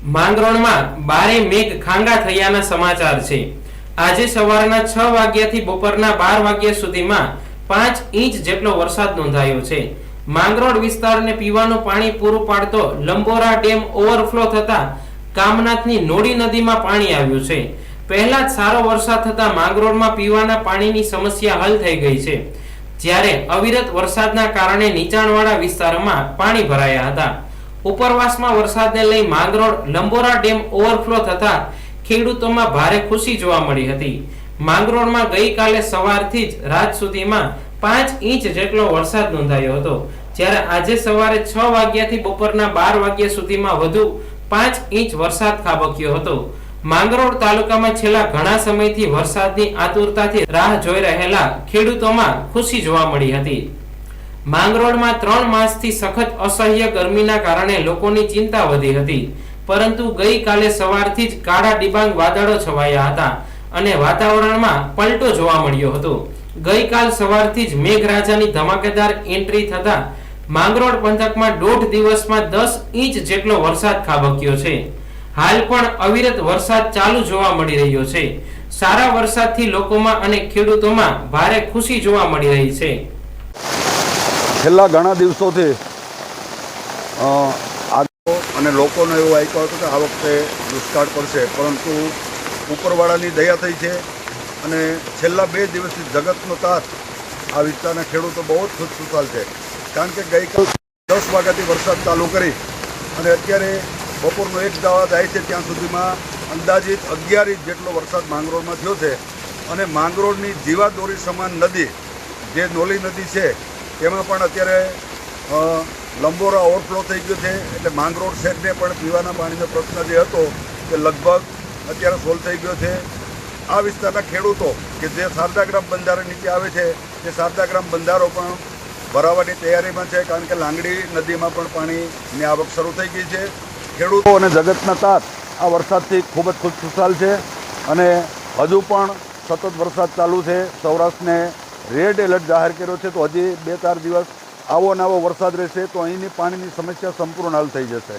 માંગરોળમાં બારે મેઘ ખાંગા થયાના સમાચાર છે। આજે સવારના 6 વાગ્યાથી બપોરના 12 વાગ્યા સુધીમાં 5 ઇંચ જેટલો વરસાદ નોંધાયો છે। માંગરોળ વિસ્તારને પીવાનું પાણી પૂરું પાડતો લંબોરા ડેમ ઓવરફ્લો થતા કામનાથની નોડી નદીમાં પાણી આવ્યું છે। પહેલા જ સારો વરસાદ થતા માંગરોળમાં પીવાના પાણીની સમસ્યા હલ થઈ ગઈ છે, જ્યારે અવિરત વરસાદના કારણે નીચાણવાળા વિસ્તારોમાં પાણી ભરાયા હતા। ઉપરવાસમાં વરસાદને લઈ માંગરોળ લંબોરા ડેમ ઓવરફ્લો થતા ખેડૂતોમાં ભારે ખુશી જોવા મળી હતી। માંગરોળમાં ગઈકાલે સવારથી જ રાત સુધીમાં 5 ઇંચ જેટલો વરસાદ નોંધાયો હતો, જ્યારે આજે સવારે 6 વાગ્યાથી બપોરના 12 વાગ્યા સુધીમાં વધુ 5 ઇંચ વરસાદ ખાબક્યો હતો। માંગરોળ તાલુકામાં છેલ્લા ઘણા સમયથી વરસાદની આતુરતાથી રાહ જોઈ રહેલા ખેડૂતોમાં ખુશી જોવા મળી હતી। માંગરોળમાં 3 માસથી સખત અસહ્ય ગરમીના કારણે લોકોની ચિંતા વધી હતી, પરંતુ ગઈકાલે સવારથી જ કાળા ડિબાંગ વાદળો છવાયા હતા અને વાતાવરણમાં પલટો જોવા મળ્યો હતો। ગઈકાલ સવારથી જ મેઘરાજાની ધમાકેદાર એન્ટ્રી થતા માંગરોળ પંથકમાં 1.5 દિવસમાં 10 ઇંચ જેટલો વરસાદ ખાબક્યો છે। હાલ પણ અવિરત વરસાદ ચાલુ જોવા મળી રહ્યો છે। સારા વરસાદથી લોકોમાં અને ખેડૂતોમાં ભારે ખુશી જોવા મળી રહી છે। છેલ્લા ઘણા દિવસોથી અને લોકોનો એવું આપ્યો હતો કે આ વખતે દુષ્કાળ પડશે, પરંતુ ઉપરવાળાની દયા થઈ છે અને છેલ્લા 2 દિવસથી જગતનો તાત આ વિસ્તારના ખેડૂતો બહુ જ ખુશખુશાલ છે। કારણ કે ગઈકાલ 10 વાગ્યાથી વરસાદ ચાલુ કરી અને અત્યારે બપોરનો 1 દાવા જાય છે ત્યાં સુધીમાં અંદાજિત 11 ઇંચ જેટલો વરસાદ માંગરોળમાં થયો છે અને માંગરોળની જીવાદોરી સમાન નદી જે નોલી નદી છે તેમાં પણ અત્યારે લંબોરા ઓવરફ્લો થઈ ગયો છે, એટલે માંગરોળ શહેરને પણ પીવાના પાણીનો પ્રશ્ન જે હતો તે લગભગ અત્યારે સોલ્વ થઈ ગયો છે। આ વિસ્તારના ખેડૂતો કે જે શારદાગ્રામ બંધારા નીચે આવે છે તે શારદાગ્રામ બંધારો પણ ભરાવાની તૈયારીમાં છે, કારણ કે લાંગડી નદીમાં પણ પાણીની આવક શરૂ થઈ ગઈ છે। ખેડૂતો અને જગતના તાત આ વરસાદથી ખૂબ જ ખુશખુશાલ છે અને હજુ પણ સતત વરસાદ ચાલુ છે। સૌરાષ્ટ્રને રેડ એલર્ટ જાહેર કર્યો છે, તો હજી 2-4 દિવસ આવો ને આવો વરસાદ રહેશે તો અહીંની પાણીની સમસ્યા સંપૂર્ણ હલ થઈ જશે।